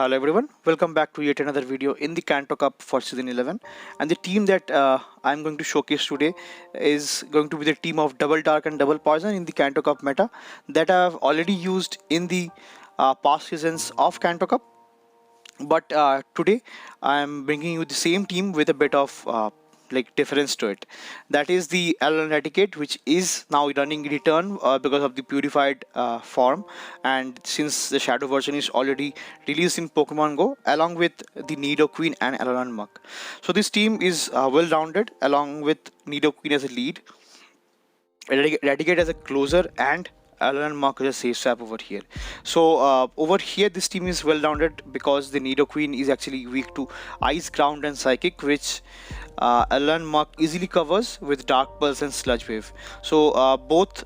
Hello everyone, welcome back to yet another video in the Kanto Cup for Season 11. And the team that I'm going to showcase today is going to be the team of Double Dark and Double Poison in the Kanto Cup meta that I've already used in the past seasons of Kanto Cup. But today I'm bringing you the same team with a bit of difference to it. That is the Alolan Raticate, which is now running return because of the purified form, and since the shadow version is already released in Pokemon Go along with the Nidoqueen and Alolan So this team is well rounded along with Nidoqueen as a lead, Eradicate as a closer, and Alolan as a safe swap over here. So over here this team is well rounded because the Nidoqueen is actually weak to Ice, Ground and Psychic, which Alolan easily covers with Dark Pulse and Sludge Wave. So both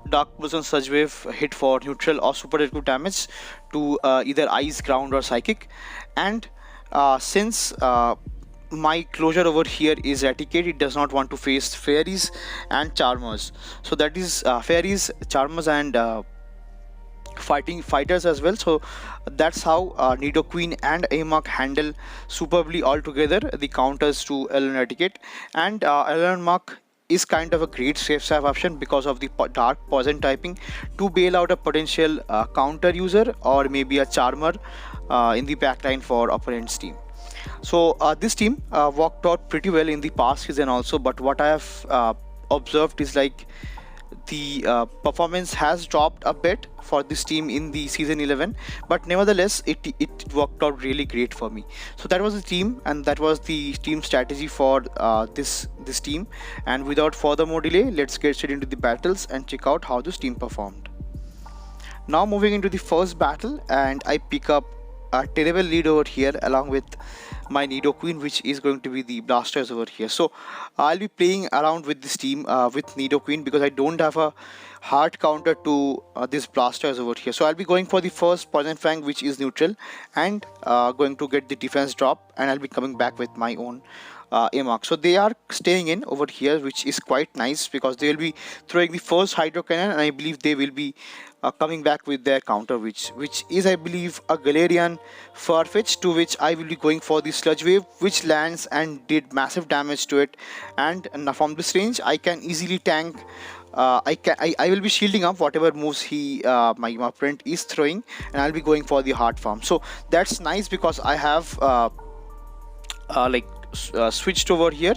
Dark Pulse and Sludge Wave hit for neutral or super negative damage to either Ice, Ground or Psychic. And since my closure over here is Raticate, it does not want to face Fairies and Charmers. So that is Fairies, Charmers and fighters as well. So that's how Nidoqueen and A.Muk handle superbly altogether the counters to Alolan Raticate. And Alolan is kind of a great safe swap option because of the dark poison typing to bail out a potential counter user or maybe a charmer in the backline for opponent's team. So this team worked out pretty well in the past season also, but what I have observed is like the performance has dropped a bit for this team in the Season 11, but nevertheless it worked out really great for me. So that was the team, and that was the team strategy for this team. And without further more delay, let's get straight into the battles and check out how this team performed. Now moving into the first battle, and I pick up a terrible lead over here along with my Nidoqueen, which is going to be the Blasters over here. So I'll be playing around with this team with Nidoqueen because I don't have a hard counter to this Blasters over here. So I'll be going for the first Poison Fang, which is neutral, and going to get the defense drop, and I'll be coming back with my own A.Muk. So they are staying in over here, which is quite nice because they will be throwing the first Hydro Cannon, and I believe they will be coming back with their counter, which is I believe a Galarian Farfetch, to which I will be going for the Sludge Wave, which lands and did massive damage to it. And from this range I can easily tank. I will be shielding up whatever moves my opponent is throwing, and I'll be going for the hard farm. So that's nice because I have switched over here,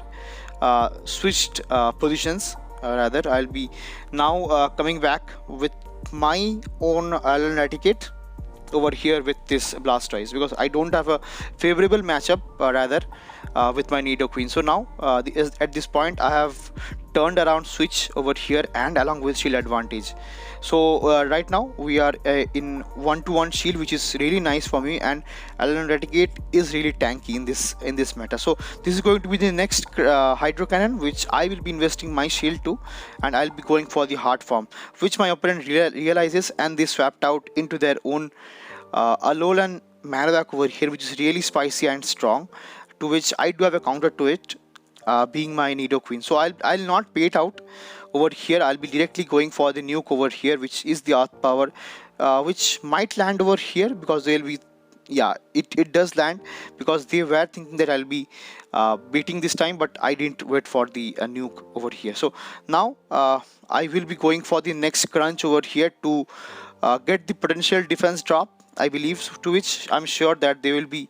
switched positions rather. I'll be now coming back with my own Alolan Raticate over here with this Blastoise because I don't have a favorable matchup with my Nidoqueen. So now at this point I have turned around switch over here and along with shield advantage. So right now we are in 1-to-1 shield, which is really nice for me, and Alolan Raticate is really tanky in this meta. So this is going to be the next Hydro Cannon, which I will be investing my shield to, and I'll be going for the hard form, which my opponent realizes, and they swapped out into their own Alolan Marowak over here, which is really spicy and strong, to which I do have a counter to it, being my Nidoqueen. So I'll not pay it out over here. I'll be directly going for the nuke over here, which is the Earth Power, which might land over here because they'll be, yeah, it does land because they were thinking that I'll be beating this time, but I didn't wait for the nuke over here. So now I will be going for the next crunch over here to get the potential defense drop, I believe, to which I'm sure that they will be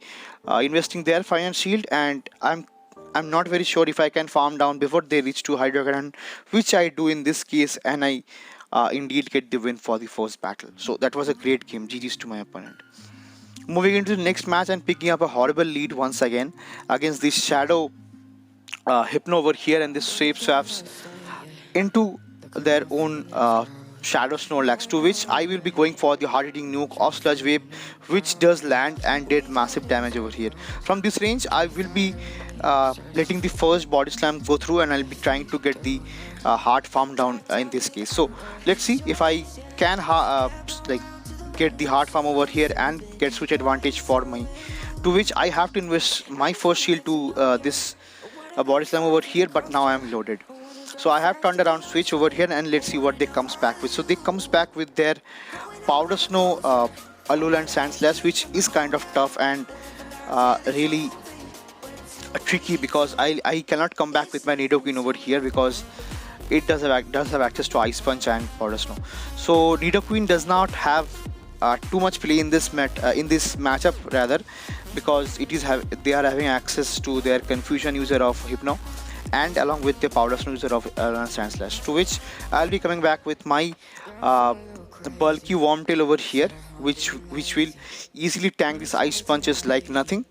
investing their Fire and Shield, and I'm not very sure if I can farm down before they reach to Hydro Cannon, which I do in this case, and I indeed get the win for the first battle. So that was a great game. GG's to my opponent. Moving into the next match and picking up a horrible lead once again against this Shadow Hypno over here, and this safe swaps into their own Shadow Snorlax, to which I will be going for the hard-hitting nuke of Sludge Wave, which does land and did massive damage over here. From this range I will be letting the first Body Slam go through, and I'll be trying to get the hard farm down in this case. So let's see if I can get the hard farm over here and get switch advantage for me, to which I have to invest my first shield to this Body Slam over here, but now I am loaded. So I have turned around switch over here, and let's see what they comes back with. So they comes back with their Powder Snow Alolan Sandslash, which is kind of tough and really tricky, because I cannot come back with my Nidoqueen over here because it does have access to Ice Punch and Powder Snow. So Nidoqueen does not have too much play in this matchup rather, because they are having access to their Confusion user of Hypno, and along with the Powder Snow user of Sandslash, to which I'll be coming back with my bulky Wormtail over here, which will easily tank these Ice Punches like nothing,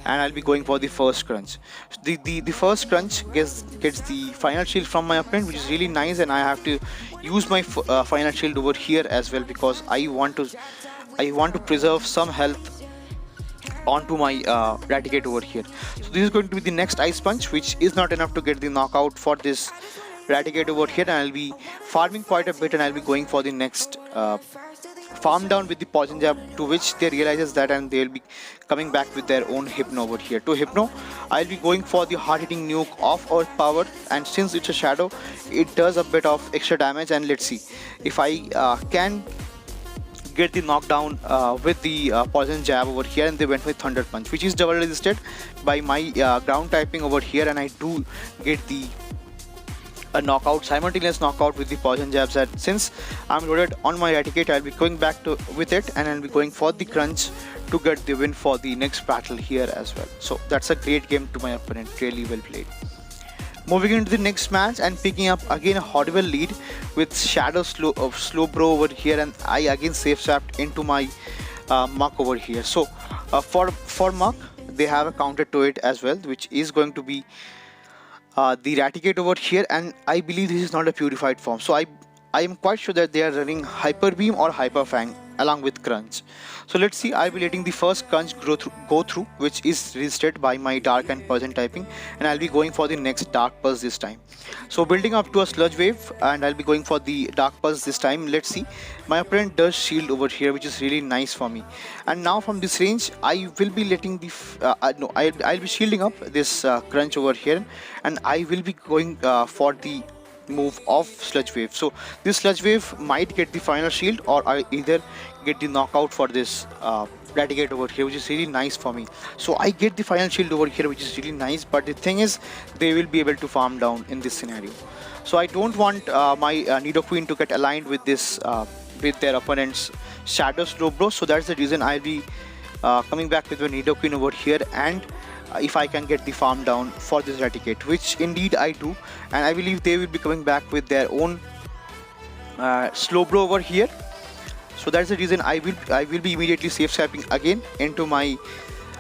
and I'll be going for the first crunch. The first crunch gets the final shield from my opponent, which is really nice, and I have to use my final shield over here as well, because I want to preserve some health onto my Raticate over here. So this is going to be the next Ice Punch, which is not enough to get the knockout for this Raticate over here, and I'll be farming quite a bit, and I'll be going for the next farm down with the Poison Jab, to which they realizes that, and they'll be coming back with their own Hypno over here. To Hypno, I'll be going for the hard-hitting nuke of Earth Power, and since it's a Shadow, it does a bit of extra damage, and let's see if I can get the knockdown with the Poison Jab over here. And they went with Thunder Punch, which is double resisted by my ground typing over here, and I do get the simultaneous knockout with the Poison Jabs. And since I'm loaded on my Raticate, I'll be going back with it, and I'll be going for the crunch to get the win for the next battle here as well. So that's a great game to my opponent, really well played. Moving into the next match and picking up again a horrible lead with Shadow Slowbro over here, and I again safe swapped into my Muk over here. So for Muk, they have a counter to it as well, which is going to be the Raticate over here, and I believe this is not a purified form, so I am quite sure that they are running Hyper Beam or Hyper Fang along with Crunch. So let's see, I'll be letting the first Crunch go through, which is resisted by my Dark and Poison typing, and I'll be going for the next Dark Pulse this time. So building up to a Sludge Wave, and I'll be going for the Dark Pulse this time. Let's see, my opponent does shield over here, which is really nice for me. And now from this range, I will be letting the I'll be shielding up this Crunch over here, and I will be going for the move of Sludge Wave. So this Sludge Wave might get the final shield, or I either get the knockout for this Raticate over here, which is really nice for me. So I get the final shield over here, which is really nice, but the thing is, they will be able to farm down in this scenario. So I don't want my Nidoqueen to get aligned with this with their opponent's Shadow Slowbro. So that's the reason I'll be coming back with my Nidoqueen over here, and if I can get the farm down for this Raticate, which indeed I do, and I believe they will be coming back with their own Slowbro over here. So that's the reason I will be immediately safe swapping again into my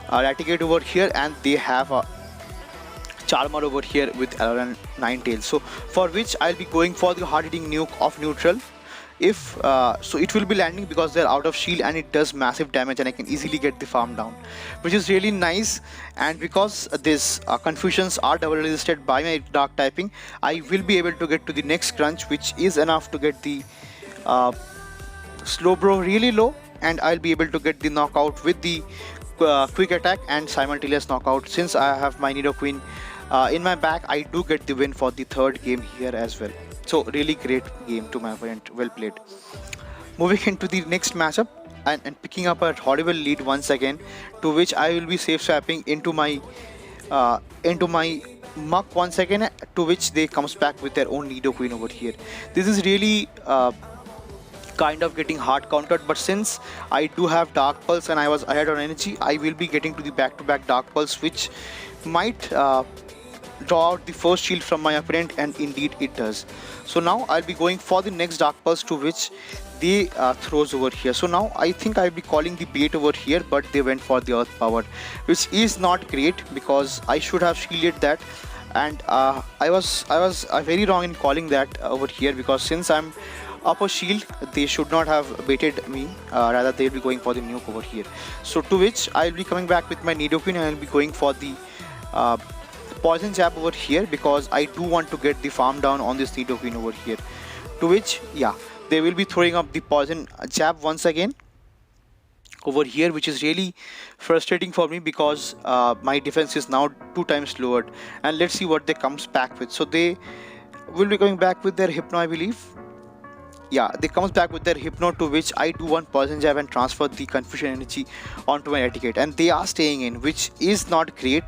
Raticate over here, and they have a Charmer over here with Alolan Ninetales. So for which I'll be going for the hard-hitting nuke of neutral. If so, it will be landing because they're out of shield, and it does massive damage, and I can easily get the farm down, which is really nice. And because this confusions are double resisted by my dark typing, I will be able to get to the next crunch, which is enough to get the Slowbro really low, and I'll be able to get the knockout with the quick attack and simultaneous knockout. Since I have my Nidoqueen in my back, I do get the win for the third game here as well. So really great game to my opponent, well played. Moving into the next matchup and picking up a horrible lead once again, to which I will be safe swapping into my Muk once again, to which they comes back with their own Nidoqueen over here. This is really kind of getting hard countered, but since I do have Dark Pulse and I was ahead on energy, I will be getting to the back-to-back Dark Pulse, which might draw out the first shield from my opponent, and indeed it does. So now I'll be going for the next Dark Pulse, to which they throws over here. So now I think I'll be calling the bait over here, but they went for the Earth Power, which is not great because I should have shielded that, and I was very wrong in calling that over here, because since I'm up a shield, they should not have baited me, rather they'll be going for the nuke over here. So to which I'll be coming back with my Nidoqueen, and I'll be going for the Poison Jab over here, because I do want to get the farm down on this Nidoqueen over here. To which, yeah, they will be throwing up the Poison Jab once again over here, which is really frustrating for me because my defense is now 2 times lowered. And let's see what they comes back with. So they will be coming back with their Hypno, I believe. yeah, they comes back with their Hypno, to which I do one Poison Jab and transfer the Confusion energy onto my Raticate, and they are staying in, which is not great.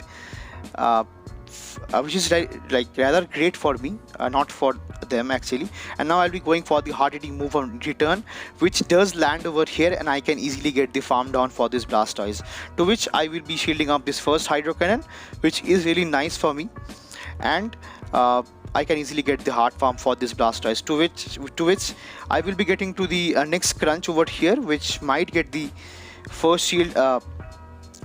Which is like rather great for me, not for them actually. And now I'll be going for the hard hitting move on return, which does land over here, and I can easily get the farm down for this Blastoise, to which I will be shielding up this first Hydro Cannon, which is really nice for me. And I can easily get the hard farm for this Blastoise, to which I will be getting to the next crunch over here, which might get the first shield,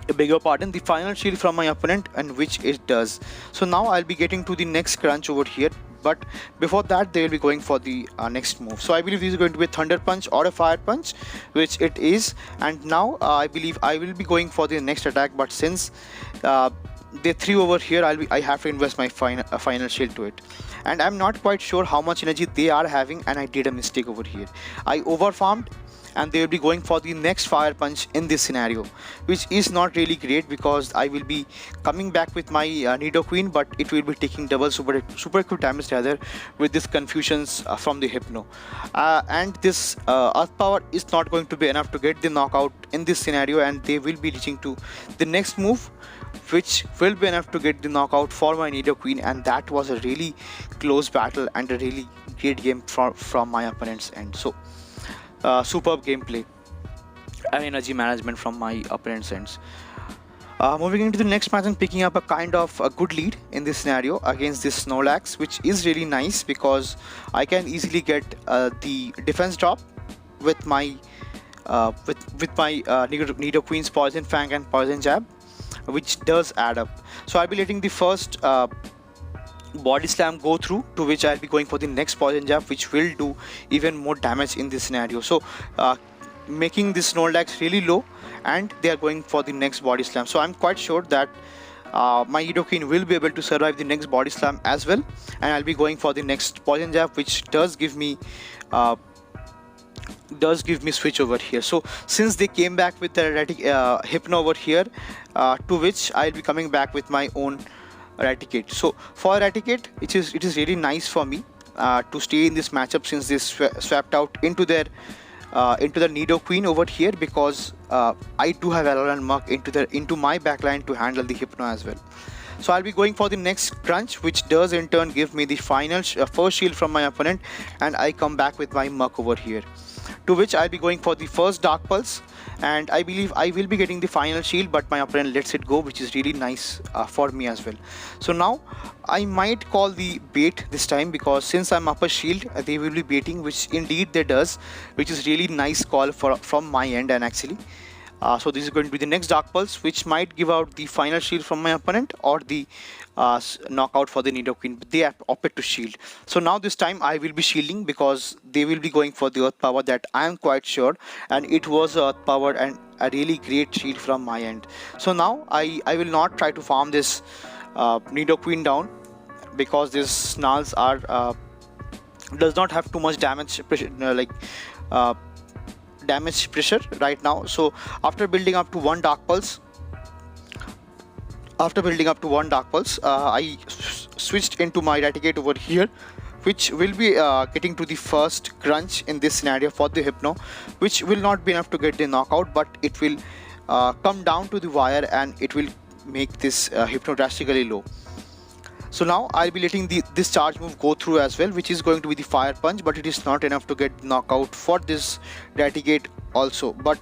the final shield from my opponent, and which it does. So now I'll be getting to the next crunch over here, but before that they will be going for the next move. So I believe this is going to be a Thunder Punch or a Fire Punch, which it is. And now I believe I will be going for the next attack, but since they threw over here, I have to invest my final shield to it, and I'm not quite sure how much energy they are having, and I did a mistake over here. I over farmed, and they will be going for the next Fire Punch in this scenario, which is not really great, because I will be coming back with my Nidoqueen, but it will be taking double super equip damage rather with this Confusions from the Hypno, and this Earth Power is not going to be enough to get the knockout in this scenario, and they will be reaching to the next move, which will be enough to get the knockout for my Nidoqueen. And that was a really close battle and a really great game from my opponent's end. So superb gameplay and energy management from my opponent's ends. Moving into the next match and picking up a kind of a good lead in this scenario against this Snorlax, which is really nice because I can easily get the defense drop with my Nidoqueen's Poison Fang and Poison Jab, which does add up. So I'll be letting the first Body Slam go through, to which I'll be going for the next Poison Jab, which will do even more damage in this scenario. So making this Snorlax really low, and they are going for the next Body Slam. So I'm quite sure that my Nidoqueen will be able to survive the next Body Slam as well, and I'll be going for the next Poison Jab, which does give me switch over here. So since they came back with the Hypno over here, to which I'll be coming back with my own Raticate. So for Raticate, it is really nice for me to stay in this matchup, since they swapped out into the Nidoqueen over here, because I do have Alolan Raticate into my backline to handle the Hypno as well. So I'll be going for the next crunch, which does in turn give me the final first shield from my opponent, and I come back with my Muk over here, to which I'll be going for the first Dark Pulse, and I believe I will be getting the final shield, but my opponent lets it go, which is really nice for me as well. So now I might call the bait this time, because since I'm upper shield, they will be baiting, which indeed they does, which is really nice call from my end. And actually so this is going to be the next Dark Pulse, which might give out the final shield from my opponent, or the knockout for the Nidoqueen, but they opted to shield. So now this time I will be shielding, because they will be going for the Earth Power, that I am quite sure, and it was Earth Power and a really great shield from my end. So now I will not try to farm this Nidoqueen down, because these Snarls are does not have too much damage pressure, damage pressure right now. So after building up to one Dark Pulse, I switched into my Raticate over here, which will be getting to the first crunch in this scenario for the Hypno, which will not be enough to get the knockout, but it will come down to the wire, and it will make this Hypno drastically low. So now I'll be letting this charge move go through as well, which is going to be the Fire Punch, but it is not enough to get knockout for this Raticate also. But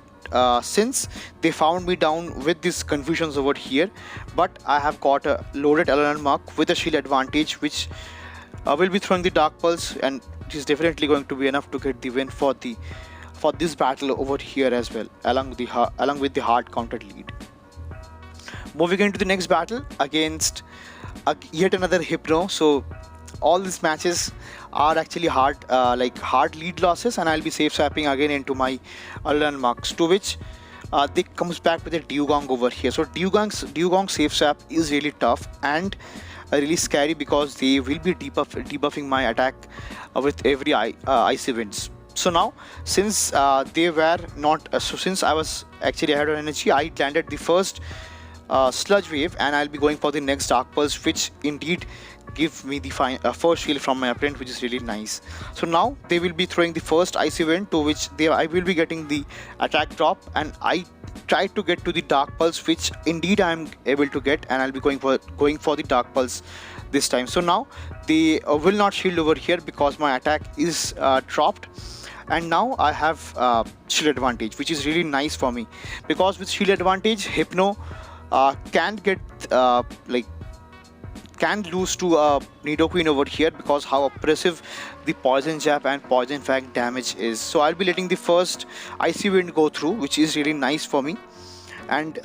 since they found me down with these Confusions over here, but I have got a loaded Alolan Raticate with a shield advantage, which will be throwing the Dark Pulse, and it is definitely going to be enough to get the win for this battle over here as well, along with the hard countered lead. Moving into the next battle against yet another Hypno. So all these matches are actually hard lead losses, and I'll be safe swapping again into my Alolan Raticate, to which they comes back with a Dewgong over here. So Dewgong safe swap is really tough and really scary, because they will be debuffing my attack with every icy winds. So now, since they were not since I was actually ahead on energy, I landed the first Sludge Wave, and I'll be going for the next Dark Pulse, which indeed give me the first shield from my opponent, which is really nice. So now they will be throwing the first ice event, to which I will be getting the attack drop, and I try to get to the Dark Pulse, which indeed I am able to get, and I'll be going for the Dark Pulse this time. So now they will not shield over here because my attack is dropped, and now I have shield advantage, which is really nice for me, because with shield advantage, Hypno can get can lose to Nidoqueen over here, because how oppressive the Poison Jab and Poison Fang damage is. So I'll be letting the first Icy Wind go through, which is really nice for me. And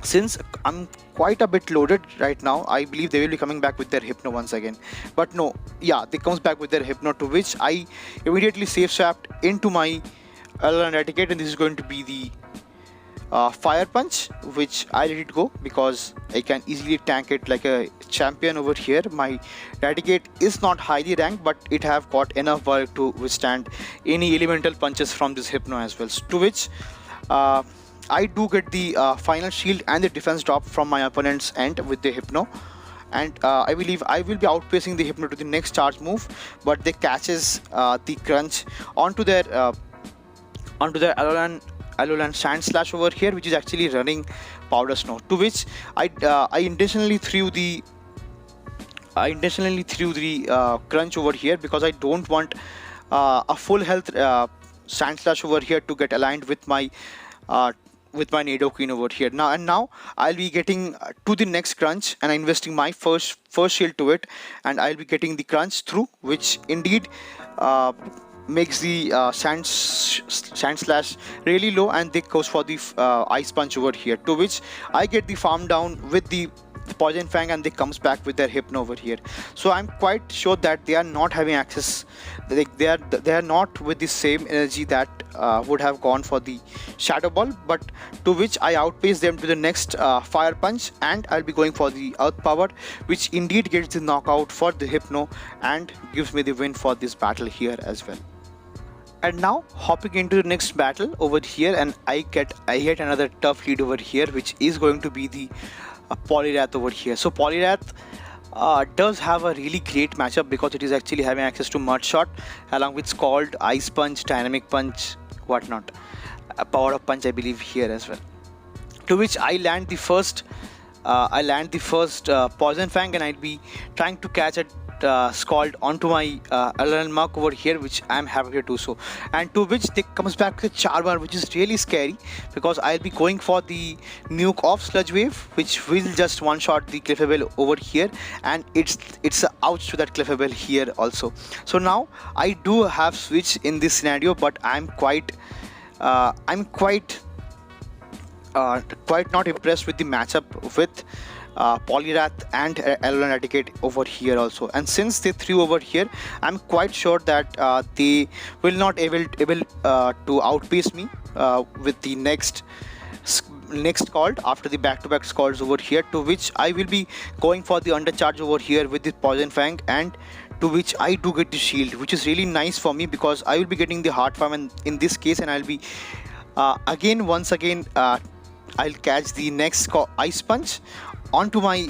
since I'm quite a bit loaded right now, I believe they will be coming back with their Hypno once again. But no, yeah, they comes back with their Hypno, to which I immediately safe swapped into my Alolan Raticate, and this is going to be the Fire Punch, which I let it go because I can easily tank it like a champion over here. My Raticate is not highly ranked, but it have got enough bulk to withstand any elemental punches from this Hypno as well, to which I do get the final shield and the defense drop from my opponent's end with the Hypno. And I believe I will be outpacing the Hypno to the next charge move, but they catches the Crunch onto their Alolan Sand Slash over here, which is actually running Powder Snow, to which I intentionally threw the Crunch over here, because I don't want a full health Sand Slash over here to get aligned with my Nidoqueen over here. Now I'll be getting to the next Crunch, and I'm investing my first shield to it, and I'll be getting the Crunch through, which indeed makes the Sand Slash really low, and they goes for the Ice Punch over here, to which I get the farm down with the Poison Fang, and they comes back with their Hypno over here. So I'm quite sure that they are not having access, they are not with the same energy that would have gone for the Shadow Ball, but to which I outpace them to the next Fire Punch, and I'll be going for the Earth Power, which indeed gets the knockout for the Hypno and gives me the win for this battle here as well. And now hopping into the next battle over here, and I get another tough lead over here, which is going to be the Poliwrath over here. So Poliwrath does have a really great matchup, because it is actually having access to Mud Shot along with Scald, Ice Punch, Dynamic Punch, whatnot, a Power Up Punch I believe here as well, to which I land the first Poison Fang, and I'll be trying to catch it Scald onto my A.Muk over here, which I'm happy to do so, and to which they comes back with Charmer, which is really scary, because I'll be going for the nuke of Sludge Wave, which will just one shot the Clefable over here, and it's a ouch to that Clefable here also. So now I do have switch in this scenario, but I'm quite not impressed with the matchup with Poliwrath and Alolan Raticate over here also. And since they threw over here, I'm quite sure that they will not able to outpace me with the next Scald after the back-to-back Scalds over here, to which I will be going for the Undercharge over here with the Poison Fang, and to which I do get the shield, which is really nice for me, because I will be getting the Heart Farm in this case, and I'll be once again I'll catch the next Ice Punch onto my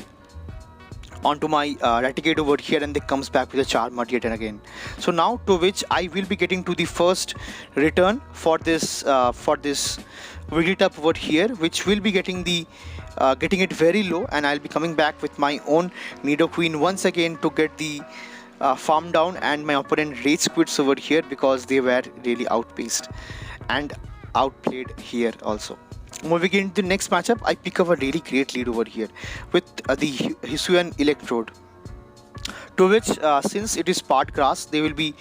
Raticate over here, and they comes back with a Charmer yet again. So now to which I will be getting to the first return for this Wigglytuff over here, which will be getting it very low, and I'll be coming back with my own Nidoqueen once again to get the farm down, and my opponent Rage Quits over here, because they were really outpaced and outplayed here also. Moving into the next matchup, I pick up a really great lead over here with the Hisuian Electrode, to which since it is part grass, they will be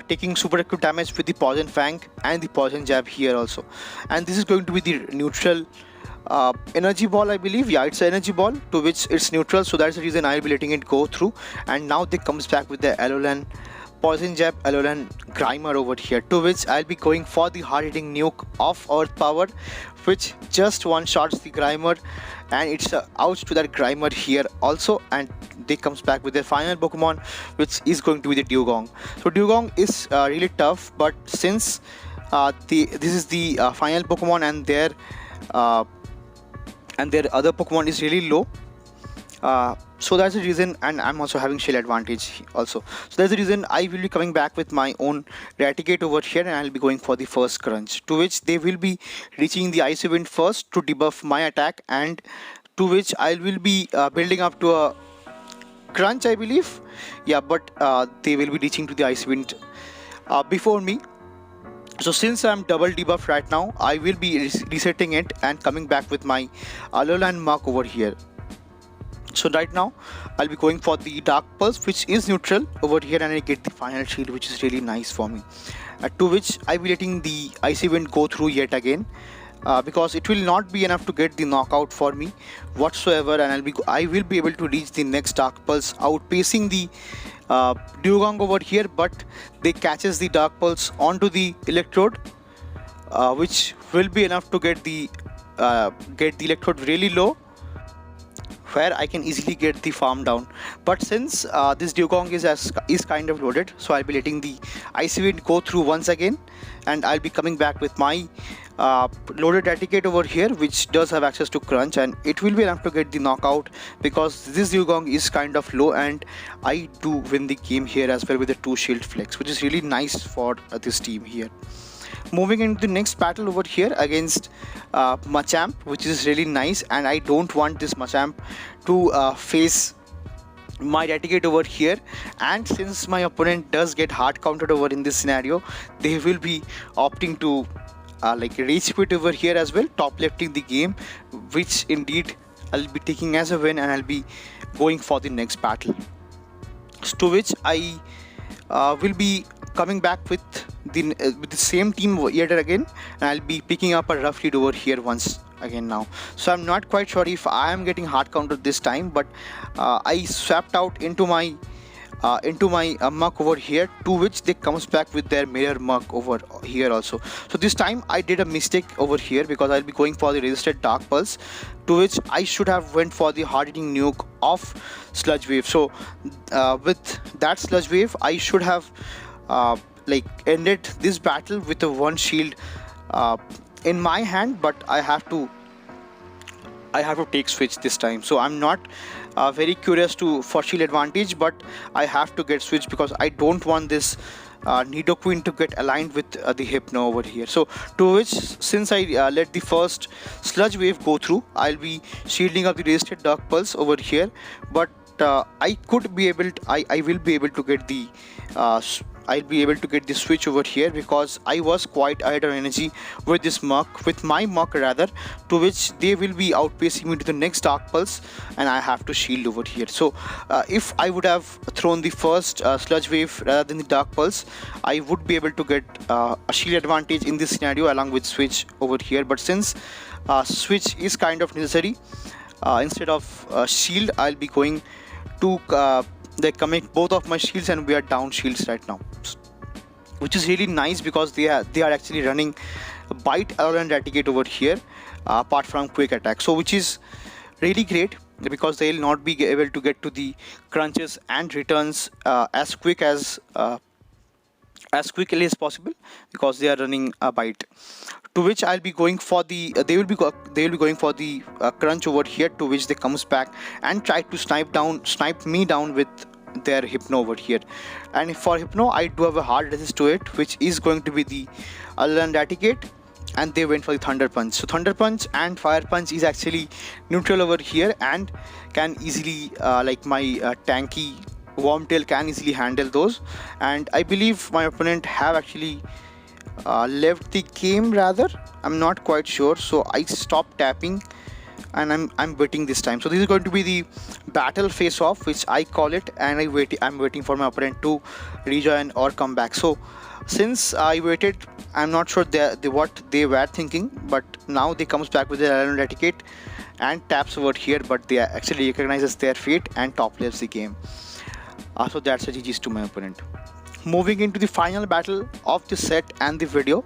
taking super active damage with the Poison Fang and the Poison Jab here also. And this is going to be the neutral energy ball, I believe. Yeah, it's an energy ball, to which it's neutral, so that's the reason I'll be letting it go through. And now they comes back with the Alolan Poison Jab, Alolan Grimer over here, to which I'll be going for the hard-hitting nuke of Earth Power, which just one-shots the Grimer, and it's a ouch to that Grimer here also. And they comes back with their final Pokemon, which is going to be the Dewgong. So Dewgong is really tough, but since this is the final Pokemon, and their other Pokemon is really low, So that's the reason, and I'm also having shield advantage also. So that's the reason I will be coming back with my own Raticate over here, and I'll be going for the first crunch, to which they will be reaching the icy wind first to debuff my attack, and to which I will be building up to a crunch, I believe. Yeah, but they will be reaching to the icy wind before me. So since I'm double debuff right now, I will be resetting it and coming back with my Alolan Raticate over here. So right now I'll be going for the Dark Pulse, which is neutral over here, and I get the final shield, which is really nice for me. To which I'll be letting the Icy Wind go through yet again, because it will not be enough to get the knockout for me whatsoever, and I will be able to reach the next Dark Pulse, outpacing the Dugong over here. But they catches the Dark Pulse onto the Electrode, which will be enough to get the Electrode really low, where I can easily get the farm down. But since this Dugong is kind of loaded, so I'll be letting the Icy Wind go through once again, and I'll be coming back with my loaded Raticate over here, which does have access to crunch, and it will be enough to get the knockout, because this Dugong is kind of low, and I do win the game here as well with the 2 shield flex, which is really nice for this team here. Moving into the next battle over here against Machamp, which is really nice, and I don't want this Machamp to face my Raticate over here. And since my opponent does get hard countered over in this scenario, they will be opting to like Rage Quit over here as well, top lefting the game, which indeed I'll be taking as a win, and I'll be going for the next battle, to which I will be coming back with the same team yet again, and I'll be picking up a rough lead over here once again now. So I'm not quite sure if I am getting hard countered this time, but I swapped out into my Muk over here, to which they comes back with their mirror Muk over here also. So this time I did a mistake over here, because I'll be going for the resisted Dark Pulse, to which I should have went for the hard hitting nuke of Sludge Wave. So with that Sludge Wave, I should have like ended this battle with a 1 shield in my hand, but I have to take switch this time. So I'm not very curious for shield advantage, but I have to get switch, because I don't want this Nidoqueen to get aligned with the Hypno over here. So to which, since I let the first Sludge Wave go through, I'll be shielding up the resisted Dark Pulse over here. But I will be able to get the I'll be able to get the switch over here, because I was quite ahead on energy with this Muk, with my Muk rather, to which they will be outpacing me to the next Dark Pulse, and I have to shield over here. So if I would have thrown the first Sludge Wave rather than the Dark Pulse, I would be able to get a shield advantage in this scenario along with switch over here. But since switch is kind of necessary, instead of shield, I'll be going to they commit both of my shields, and we are down shields right now, which is really nice, because they are actually running Bite, Alolan Raticate over here, apart from Quick Attack. So which is really great, because they will not be able to get to the crunches and returns as quickly as possible, because they are running a Bite. To which I'll be going for the they will be going for the crunch over here, to which they comes back and try to snipe me down with their Hypno over here. And for Hypno, I do have a hard resist to it, which is going to be the Alolan Raticate, and they went for the Thunder Punch. So Thunder Punch and Fire Punch is actually neutral over here, and can easily like my tanky Wormtail can easily handle those. And I believe my opponent have actually left the game rather, I'm not quite sure. So I stopped tapping, and I'm waiting this time. So this is going to be the battle face off, which I call it, and I'm waiting for my opponent to rejoin or come back. So since I waited, I'm not sure what they were thinking, but now they comes back with the Alolan Raticate and taps over here, but they actually recognizes their fate and top left the game. So that's a GG's to my opponent. Moving into the final battle of the set and the video,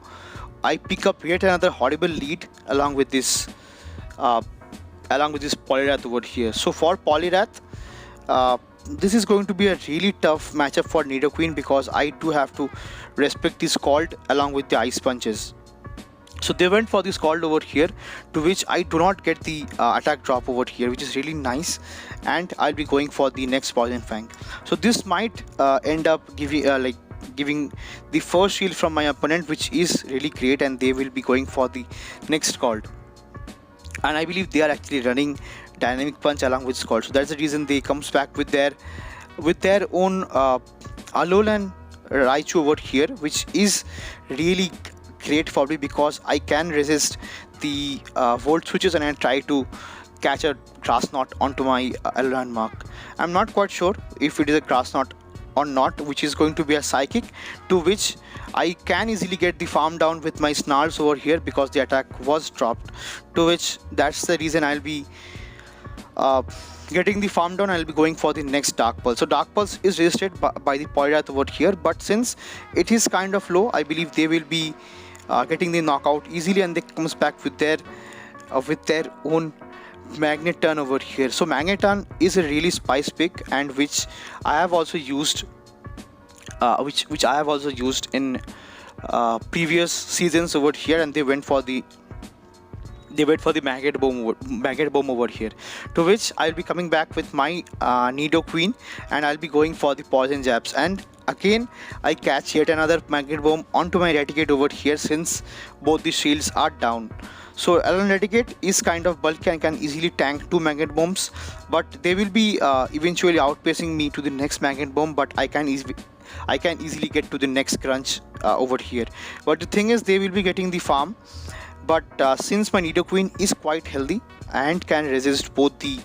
I pick up yet another horrible lead along with this Poliwrath over here. So for Poliwrath, this is going to be a really tough matchup for Nidoqueen, because I do have to respect this Scald along with the Ice Punches. So they went for the Scald over here, to which I do not get the attack drop over here, which is really nice, and I'll be going for the next Poison Fang. So this might end up giving the first shield from my opponent, which is really great, and they will be going for the next Scald. And I believe they are actually running Dynamic Punch along with Scald, so that's the reason they comes back with their own Alolan Raichu over here, which is really great for me because I can resist the volt switches and I try to catch a grass knot onto my Alolan mark. I'm not quite sure if it is a grass knot or not, which is going to be a psychic, to which I can easily get the farm down with my Snarls over here because the attack was dropped, to which that's the reason I'll be getting the farm down. I'll be going for the next Dark Pulse. So Dark Pulse is resisted by the Poliwrath over here, but since it is kind of low, I believe they will be getting the knockout easily, and they comes back with their own Magneton over here. So Magneton is a really spice pick, and which I have also used which I have also used in previous seasons over here, and they went for the Magnet Bomb over here, to which I'll be coming back with my Nidoqueen, and I'll be going for the Poison Jabs, and again I catch yet another Magnet Bomb onto my Raticate over here since both the shields are down. So Alolan Raticate is kind of bulky and can easily tank 2 Magnet Bombs, but they will be eventually outpacing me to the next Magnet Bomb, but I can easily get to the next crunch over here. But the thing is, they will be getting the farm, but since my Nidoqueen is quite healthy and can resist both the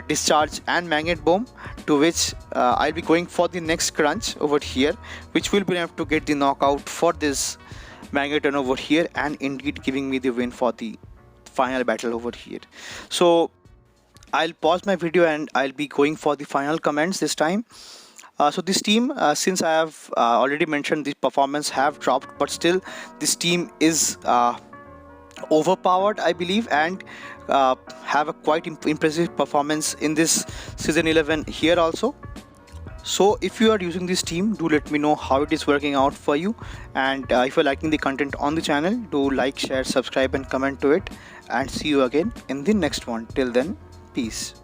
discharge and Magnet Bomb, to which I'll be going for the next crunch over here, which will be enough to get the knockout for this Magneton over here, and indeed giving me the win for the final battle over here. So I'll pause my video and I'll be going for the final comments this time. So this team, since I have already mentioned, the performance have dropped, but still this team is overpowered, I believe, and have a quite impressive performance in this Season 11 here also. So if you are using this team, do let me know how it is working out for you, and if you're liking the content on the channel, do like, share, subscribe and comment to it, and see you again in the next one. Till then, peace.